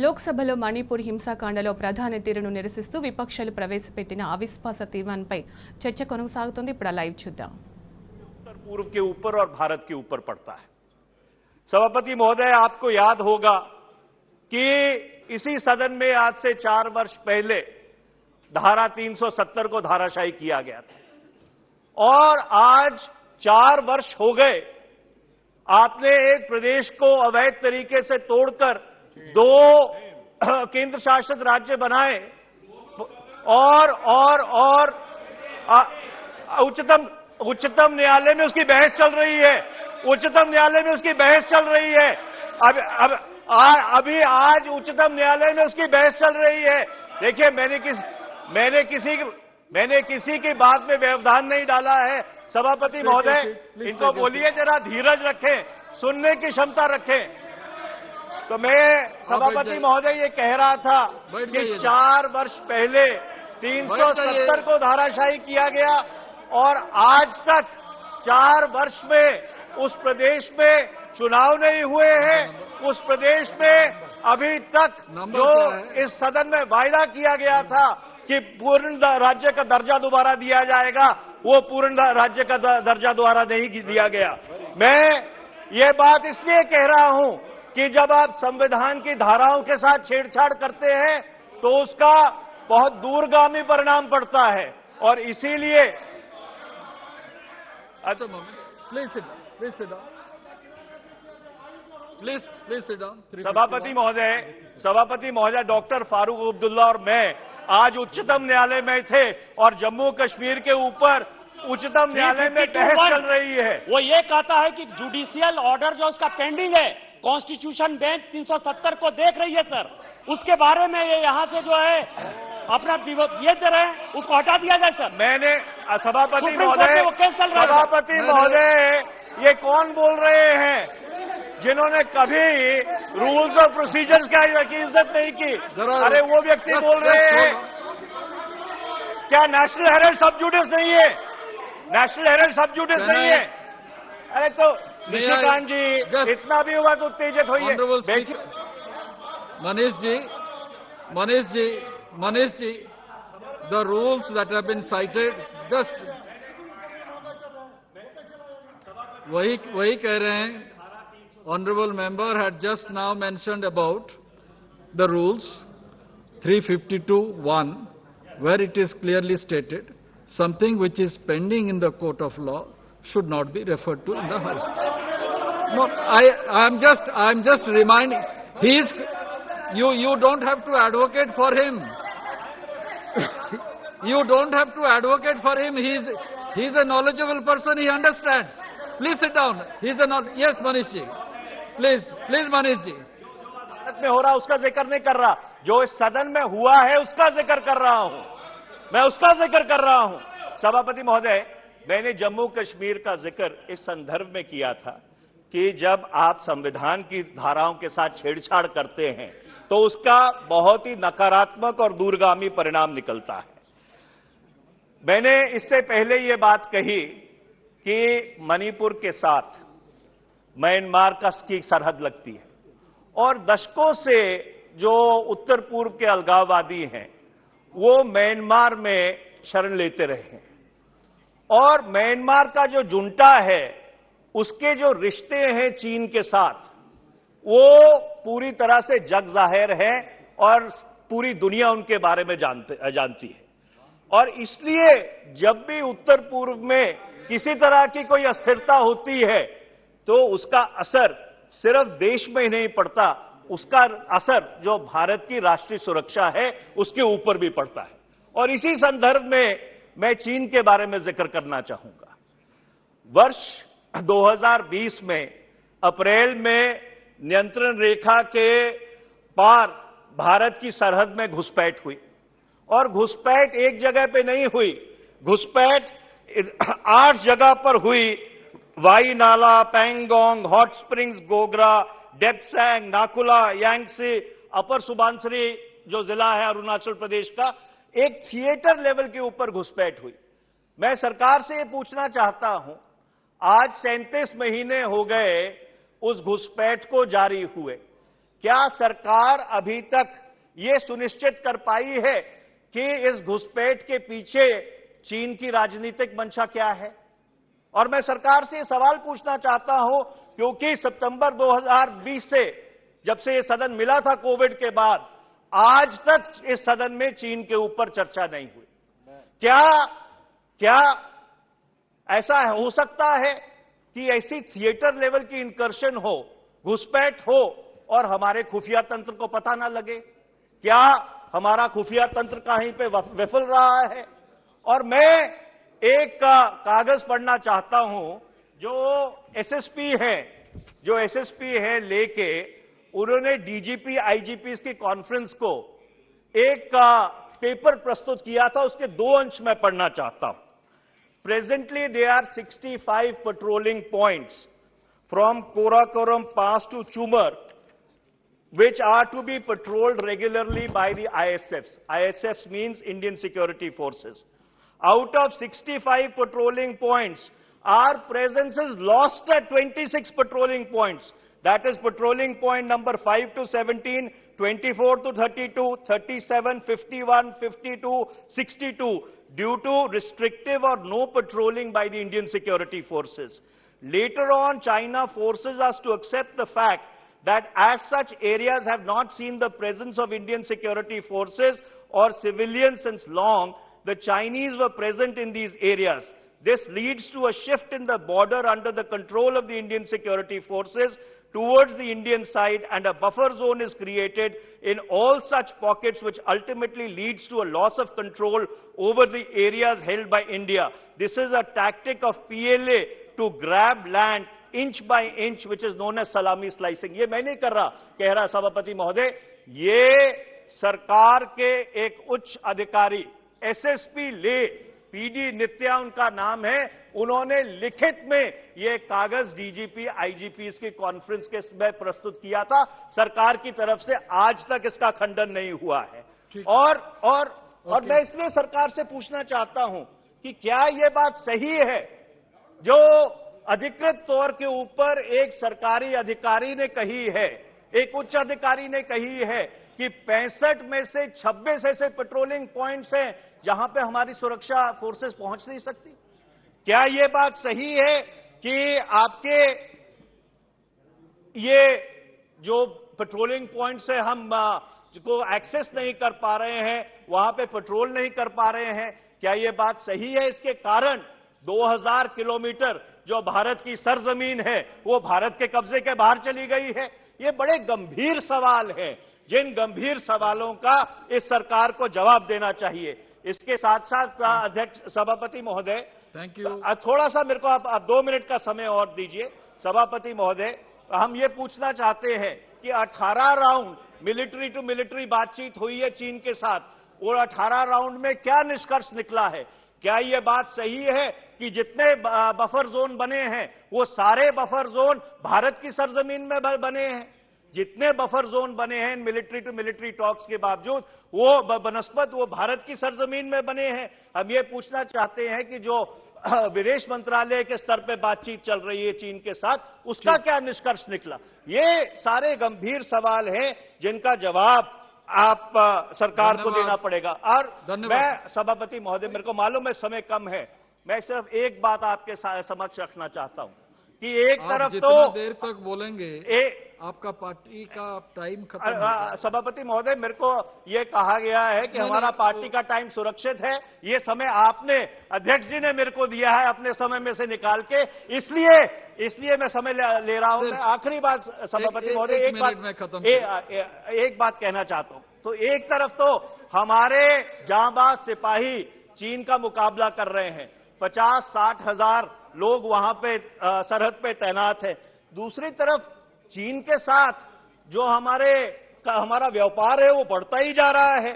లోక్సభలో మణిపూర్ హింసాకాండలో ప్రధాని తీరును నిరసిస్తూ విపక్షాలు ప్రవేశపెట్టిన అవిశ్వాస తీర్మానంపై చర్చ కొనసాగుతోంది. ఇప్పుడు లైవ్ చూద్దాం. उत्तर पूर्व के ऊपर और भारत के ऊपर पड़ता है। सभापति महोदय, आपको याद होगा कि इसी सदन में आज से 4 वर्ष पहले धारा 370 को धाराशाही किया गया था और आज 4 वर्ष हो गए। आपने एक प्रदेश को अवैध तरीके से तोड़कर 2 केंद्र शासित राज्य बनाए और उच्चतम न्यायालय में उसकी बहस चल रही है। उच्चतम न्यायालय में उसकी बहस चल रही है। अभी आज उच्चतम न्यायालय में उसकी बहस चल रही है। देखिए, मैंने किसी की बात में व्यवधान नहीं डाला है। सभापति महोदय, इनको बोलिए जरा धीरज रखें, सुनने की क्षमता रखें। तो मैं सभापति महोदय ये कह रहा था कि 4 वर्ष पहले 370 को धाराशाही किया गया और आज तक 4 वर्ष में उस प्रदेश में चुनाव नहीं हुए हैं। उस प्रदेश में अभी तक जो इस सदन में वायदा किया गया था कि पूर्ण राज्य का दर्जा दोबारा दिया जाएगा, वो पूर्ण राज्य का दर्जा दोबारा नहीं दिया गया। मैं ये बात इसलिए कह रहा हूं कि जब आप संविधान की धाराओं के साथ छेड़छाड़ करते हैं तो उसका बहुत दूरगामी परिणाम पड़ता है और इसीलिए सभापति महोदय डॉक्टर फारूक अब्दुल्ला और मैं आज उच्चतम न्यायालय में थे और जम्मू कश्मीर के ऊपर उच्चतम न्यायालय में बहस चल रही है। वो ये कहता है कि जुडिशियल ऑर्डर जो उसका पेंडिंग है, कॉन्स्टिट्यूशन बेंच 370 को देख रही है सर, उसके बारे में ये यहाँ से जो है अपना ये दे रहे हैं, उसको हटा दिया जाए सर। मैंने सभापति महोदय ये कौन बोल रहे हैं जिन्होंने कभी रूल्स और प्रोसीजर्स की इज्जत नहीं की? अरे वो व्यक्ति बोल रहे हैं। क्या नेशनल हेराल्ड सब जुडिस नहीं है? नेशनल हेराल्ड सब जुडिस नहीं है? अरे तो निशिकांत जी, इतना भी हुआ तो उत्तेजित होइए। Manish ji, the rules that have been cited, just वही कह रहे हैं. Honorable member had just now mentioned about the rules 352(1), where it is clearly stated something which is pending in the court of law should not be referred to in the House. No, I am just reminding. You don't have to advocate for him. You don't have to advocate for him. He's a knowledgeable person. He understands. Please sit down. Yes, Manish ji. Please Manish ji. में हो रहा उसका जिक्र नहीं कर रहा, जो इस सदन में हुआ है उसका जिक्र कर रहा हूं मैं, उसका जिक्र कर रहा हूं। सभापति महोदय, मैंने जम्मू कश्मीर का जिक्र इस संदर्भ में किया था कि जब आप संविधान की धाराओं के साथ छेड़छाड़ करते हैं तो उसका बहुत ही नकारात्मक और दूरगामी परिणाम निकलता है। मैंने इससे पहले ये बात कही कि मणिपुर के साथ म्यांमार की सरहद लगती है और दशकों से जो उत्तर पूर्व के अलगाववादी हैं वो म्यांमार में शरण लेते रहे हैं और म्यांमार का जो जुंटा है उसके जो रिश्ते हैं चीन के साथ वो पूरी तरह से जग जाहिर है और पूरी दुनिया उनके बारे में जानती है। और इसलिए जब भी उत्तर पूर्व में किसी तरह की कोई अस्थिरता होती है तो उसका असर सिर्फ देश में ही नहीं पड़ता, उसका असर जो भारत की राष्ट्रीय सुरक्षा है उसके ऊपर भी पड़ता है। और इसी संदर्भ में मैं चीन के बारे में जिक्र करना चाहूंगा। वर्ष 2020 में अप्रैल में नियंत्रण रेखा के पार भारत की सरहद में घुसपैठ हुई और घुसपैठ एक जगह पे नहीं हुई, घुसपैठ 8 जगह पर हुई। Y Nala, Pangong, hot springs, Gogra, Depsang, Nakula, Yangtse, upper Subansiri जो जिला है अरुणाचल प्रदेश का, एक थिएटर लेवल के ऊपर घुसपैठ हुई। मैं सरकार से ये पूछना चाहता हूं, आज 37 महीने हो गए उस घुसपैठ को जारी हुए, क्या सरकार अभी तक ये सुनिश्चित कर पाई है कि इस घुसपैठ के पीछे चीन की राजनीतिक मंशा क्या है? और मैं सरकार से सवाल पूछना चाहता हूं, क्योंकि सितंबर 2020 से जब से यह सदन मिला था कोविड के बाद, आज तक इस सदन में चीन के ऊपर चर्चा नहीं हुई। क्या ऐसा हो सकता है कि ऐसी थिएटर लेवल की इंकर्शन हो, घुसपैठ हो और हमारे खुफिया तंत्र को पता ना लगे? क्या हमारा खुफिया तंत्र कहीं पे विफल रहा है? और मैं एक कागज पढ़ना चाहता हूं जो एसएसपी है लेके उन्होंने डीजीपी आईजीपी की कॉन्फ्रेंस को एक पेपर प्रस्तुत किया था, उसके 2 अंश में पढ़ना चाहता हूं। Presently there are 65 patrolling points from Karakoram Pass to Chumar which are to be patrolled regularly by the ISFs. ISFs means Indian Security Forces. Out of 65 patrolling points, our presence is lost at 26 patrolling points. That is patrolling point number 5 to 17, 24 to 32, 37, 51, 52, 62, due to restrictive or no patrolling by the Indian Security Forces. Later on, China forces us to accept the fact that as such areas have not seen the presence of Indian Security Forces or civilians since long. The Chinese were present in these areas. This leads to a shift in the border under the control of the Indian Security Forces towards the Indian side, and a buffer zone is created in all such pockets, which ultimately leads to a loss of control over the areas held by India. This is a tactic of PLA to grab land inch by inch, which is known as salami slicing. ये मैं नहीं कर रहा, कह रहा सभापति महोदय, ये सरकार के एक उच्च अधिकारी एसएसपी ले, पीडी नित्या उनका नाम है, उन्होंने लिखित में ये कागज डीजीपी आईजीपी की कॉन्फ्रेंस के में प्रस्तुत किया था। सरकार की तरफ से आज तक इसका खंडन नहीं हुआ है। और मैं इसलिए सरकार से पूछना चाहता हूं कि क्या ये बात सही है जो अधिकृत तौर के ऊपर एक सरकारी अधिकारी ने कही है, एक उच्च अधिकारी ने कही है कि 65 में से 26 ऐसे पेट्रोलिंग पॉइंट्स हैं जहां पे हमारी सुरक्षा फोर्सेस पहुंच नहीं सकती? क्या यह बात सही है कि आपके ये जो पेट्रोलिंग पॉइंट्स है हम को एक्सेस नहीं कर पा रहे हैं, वहां पे पेट्रोल नहीं कर पा रहे हैं? क्या यह बात सही है? इसके कारण 2000 किलोमीटर जो भारत की सरजमीन है वो भारत के कब्जे के बाहर चली गई है। ये बड़े गंभीर सवाल हैं, जिन गंभीर सवालों का इस सरकार को जवाब देना चाहिए। इसके साथ साथ अध्यक्ष सभापति महोदय, थैंक यू, थोड़ा सा मेरे को आप 2 मिनट का समय और दीजिए। सभापति महोदय, हम ये पूछना चाहते हैं कि 18 राउंड मिलिट्री टू मिलिट्री बातचीत हुई है चीन के साथ, और 18 राउंड में क्या निष्कर्ष निकला है? क्या यह बात सही है कि जितने बफर जोन बने हैं वो सारे बफर जोन भारत की सरजमीन में बने हैं? जितने बफर जोन बने हैं मिलिट्री टू मिलिट्री टॉक्स के बावजूद वो बनस्पत वो भारत की सरजमीन में बने हैं। हम ये पूछना चाहते हैं कि जो विदेश मंत्रालय के स्तर पे बातचीत चल रही है चीन के साथ, उसका क्या निष्कर्ष निकला? ये सारे गंभीर सवाल हैं जिनका जवाब आप सरकार को देना पड़ेगा। और मैं सभापति महोदय, मेरे को मालूम है समय कम है, मैं सिर्फ एक बात आपके समक्ष रखना चाहता हूं कि एक तरफ तो देर तक बोलेंगे आपका पार्टी का टाइम खत्म। सभापति महोदय, मेरे को यह कहा गया है कि हमारा पार्टी का टाइम सुरक्षित है। ये समय आपने, अध्यक्ष जी ने मेरे को दिया है अपने समय में से निकाल के, इसलिए मैं समय ले रहा हूं। मैं आखिरी बात सभापति महोदय, एक बात कहना चाहता हूं। तो एक तरफ तो हमारे जांबाज सिपाही चीन का मुकाबला कर रहे हैं, 50-60 हजार लोग वहां पे सरहद पे तैनात है। दूसरी तरफ चीन के साथ जो हमारा व्यापार है वो बढ़ता ही जा रहा है।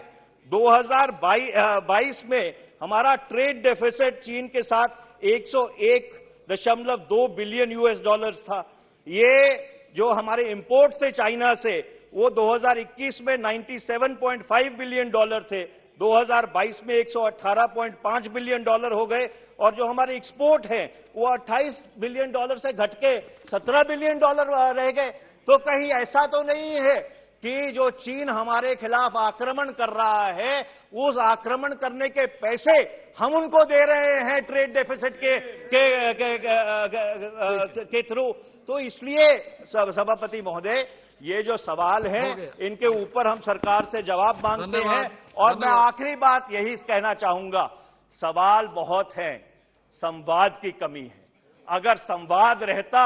2022 में हमारा ट्रेड डेफिसिट चीन के साथ 101.2 बिलियन US था। ये जो हमारे इंपोर्ट थे चाइना से वो 2021 में 97.5 बिलियन डॉलर थे, 2022 में 118.5 बिलियन डॉलर हो गए, और जो हमारे एक्सपोर्ट हैं वो 28 बिलियन डॉलर से घट के 17 बिलियन डॉलर रह गए। तो कहीं ऐसा तो नहीं है कि जो चीन हमारे खिलाफ आक्रमण कर रहा है, उस आक्रमण करने के पैसे हम उनको दे रहे हैं ट्रेड डेफिसिट के थ्रू। तो इसलिए सभापति महोदय, ये जो सवाल हैं इनके ऊपर हम सरकार से जवाब मांगते हैं। और मैं आखिरी बात यही कहना चाहूंगा, सवाल बहुत हैं, संवाद की कमी है। अगर संवाद रहता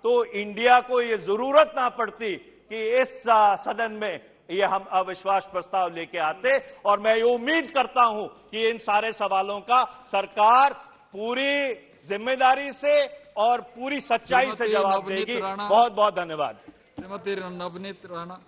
तो इंडिया को ये जरूरत ना पड़ती कि इस सदन में ये हम अविश्वास प्रस्ताव लेके आते। और मैं ये उम्मीद करता हूं कि इन सारे सवालों का सरकार पूरी जिम्मेदारी से और पूरी सच्चाई से जवाब देगी। बहुत बहुत धन्यवाद। श्रीमती नवनीत राणा।